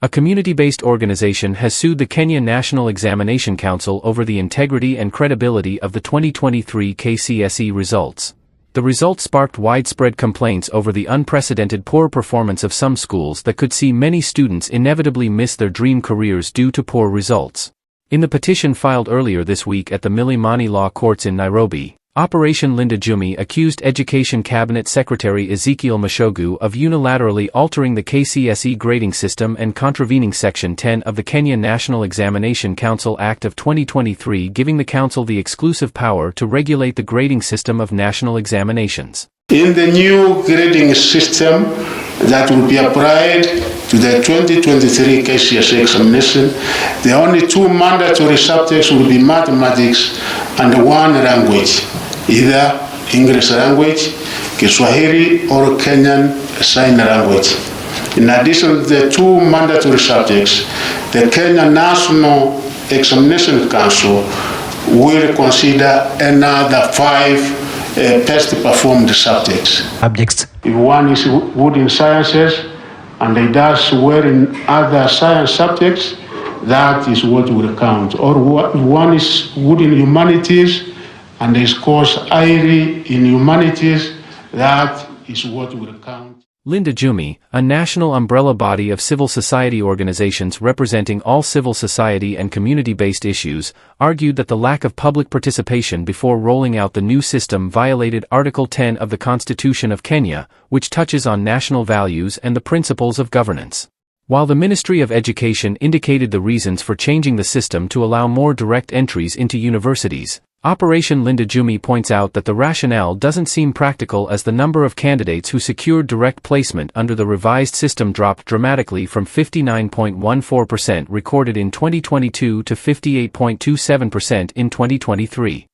A community-based organization has sued the Kenya National Examination Council over the integrity and credibility of the 2023 KCSE results. The results sparked widespread complaints over the unprecedented poor performance of some schools that could see many students inevitably miss their dream careers due to poor results. In the petition filed earlier this week at the Milimani Law Courts in Nairobi, Operation Linda Jamii accused Education Cabinet Secretary Ezekiel Mashogu of unilaterally altering the KCSE grading system and contravening Section 10 of the Kenya National Examination Council Act of 2023, giving the council the exclusive power to regulate the grading system of national examinations. In the new grading system that will be applied to the 2023 KCSE examination, the only two mandatory subjects will be mathematics and one language, either English language, Kiswahili, or Kenyan Sign Language. In addition to the two mandatory subjects, the Kenya National Examination Council will consider another 5 best performed subjects. If one is good in sciences and he does well in other science subjects, that is what will count. Or if one is good in humanities and he scores highly in humanities, that is what will count. Linda Jamii, a national umbrella body of civil society organizations representing all civil society and community-based issues, argued that the lack of public participation before rolling out the new system violated Article 10 of the Constitution of Kenya, which touches on national values and the principles of governance. While the Ministry of Education indicated the reasons for changing the system to allow more direct entries into universities, Operation Linda Jamii points out that the rationale doesn't seem practical, as the number of candidates who secured direct placement under the revised system dropped dramatically from 59.14% recorded in 2022 to 58.27% in 2023.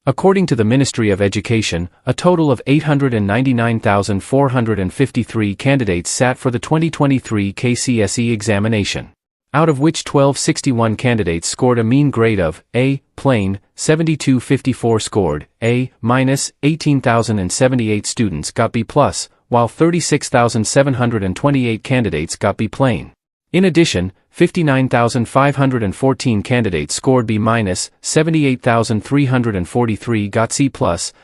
According to the Ministry of Education, a total of 899,453 candidates sat for the 2023 KCSE examination, out of which 1,261 candidates scored a mean grade of A, plain, 7,254 scored A-, 18,078 students got B+, while 36,728 candidates got B plain. In addition, 59,514 candidates scored B-, 78,343 got C+,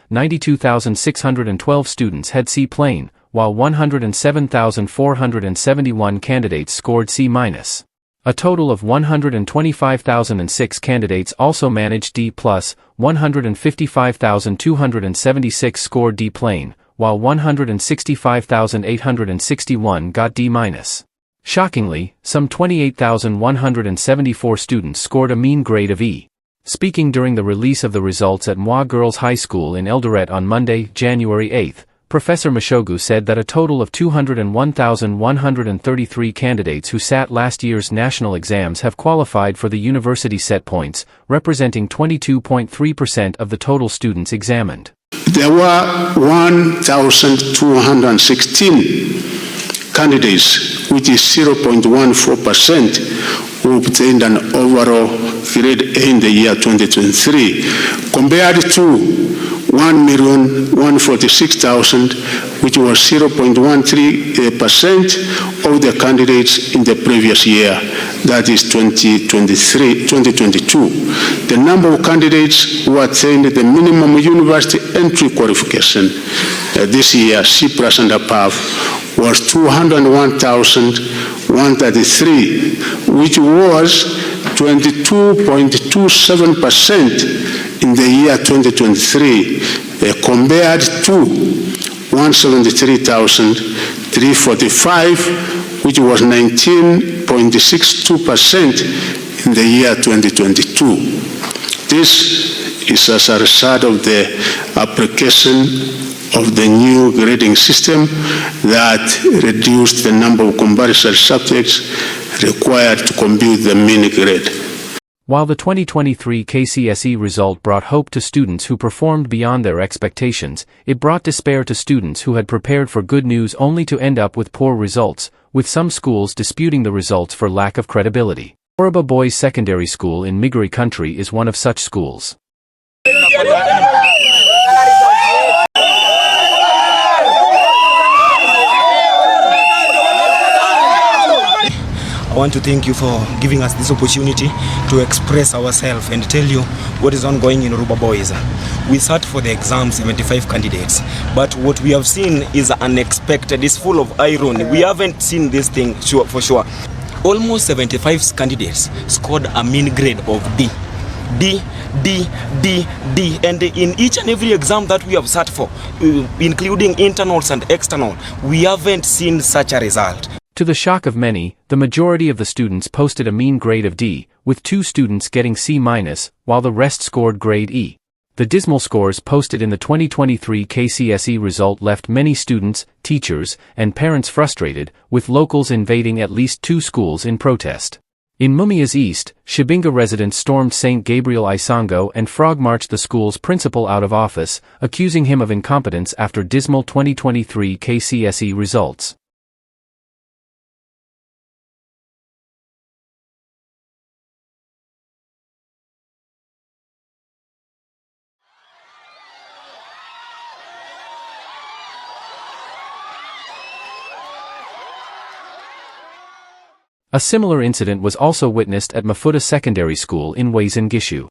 92,612 students had C plain, while 107,471 candidates scored C-. A total of 125,006 candidates also managed D+, 155,276 scored D plain, while 165,861 got D-. Shockingly, some 28,174 students scored a mean grade of E. Speaking during the release of the results at Mwa Girls High School in Eldoret on Monday, January 8, Professor Mashogu said that a total of 201,133 candidates who sat last year's national exams have qualified for the university set points, representing 22.3% of the total students examined. There were 1,216 candidates, which is 0.14%, who obtained an overall grade A in the year 2023, compared to 1,146,000, which was 0.13% of the candidates in the previous year, that is 2022. The number of candidates who attained the minimum university entry qualification this year, C+ and above, was 201,133, which was 22.27% in the year 2023, compared to 173,345, which was 19.62% in the year 2022. This is as a result of the application of the new grading system that reduced the number of compulsory subjects required to compute the mean grade. While the 2023 KCSE result brought hope to students who performed beyond their expectations, it brought despair to students who had prepared for good news only to end up with poor results, with some schools disputing the results for lack of credibility. Oroba Boys Secondary School in Migori Country is one of such schools. I want to thank you for giving us this opportunity to express ourselves and tell you what is ongoing in Oruba Boys. We sat for the exam 75 candidates, but what we have seen is unexpected. It's full of irony. We haven't seen this thing for sure. Almost 75 candidates scored a mean grade of D. D, and in each and every exam that we have sat for, including internals and external, we haven't seen such a result. To the shock of many, the majority of the students posted a mean grade of D, with 2 students getting C-, while the rest scored grade E. The dismal scores posted in the 2023 KCSE result left many students, teachers, and parents frustrated, with locals invading at least 2 schools in protest. In Mumias East, Shibinga residents stormed St. Gabriel Isango and frog-marched the school's principal out of office, accusing him of incompetence after dismal 2023 KCSE results. A similar incident was also witnessed at Mafuta Secondary School in Uasin Gishu.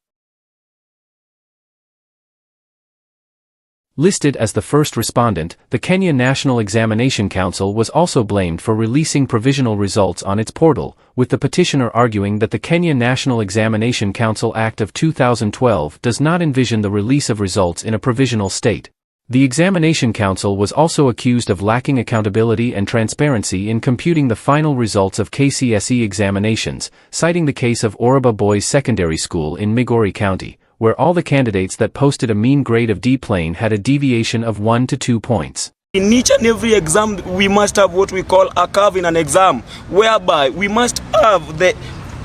Listed as the first respondent, the Kenya National Examination Council was also blamed for releasing provisional results on its portal, with the petitioner arguing that the Kenya National Examination Council Act of 2012 does not envision the release of results in a provisional state. The Examination Council was also accused of lacking accountability and transparency in computing the final results of KCSE examinations, citing the case of Oruba Boys Secondary School in Migori County, where all the candidates that posted a mean grade of D plain had a deviation of 1 to 2 points. In each and every exam, we must have what we call a curve in an exam, whereby we must have the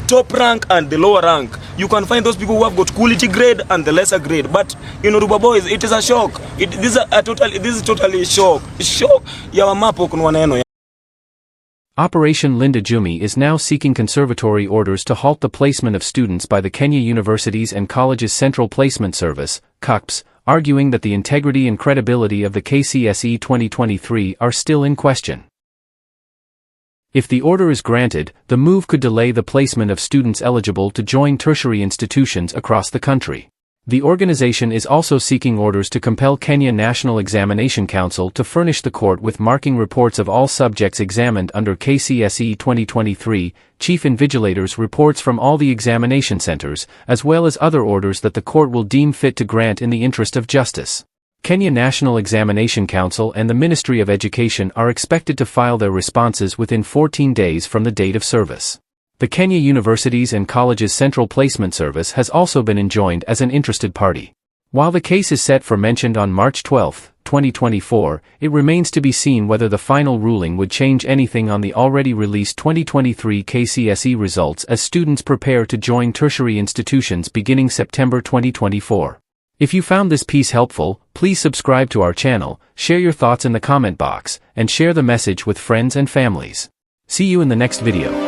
top rank and the lower rank. You can find those people who have got quality grade and the lesser grade, but in Oruba Boys, it is a shock. This is totally a shock. Operation Linda Jamii is now seeking conservatory orders to halt the placement of students by the Kenya Universities and Colleges Central Placement Service, KUCCPS, arguing that the integrity and credibility of the KCSE 2023 are still in question. If the order is granted, the move could delay the placement of students eligible to join tertiary institutions across the country. The organization is also seeking orders to compel Kenya National Examination Council to furnish the court with marking reports of all subjects examined under KCSE 2023, chief invigilators reports from all the examination centers, as well as other orders that the court will deem fit to grant in the interest of justice. Kenya National Examination Council and the Ministry of Education are expected to file their responses within 14 days from the date of service. The Kenya Universities and Colleges Central Placement Service has also been enjoined as an interested party. While the case is set for mentioned on March 12, 2024, it remains to be seen whether the final ruling would change anything on the already released 2023 KCSE results as students prepare to join tertiary institutions beginning September 2024. If you found this piece helpful, please subscribe to our channel, share your thoughts in the comment box, and share the message with friends and families. See you in the next video.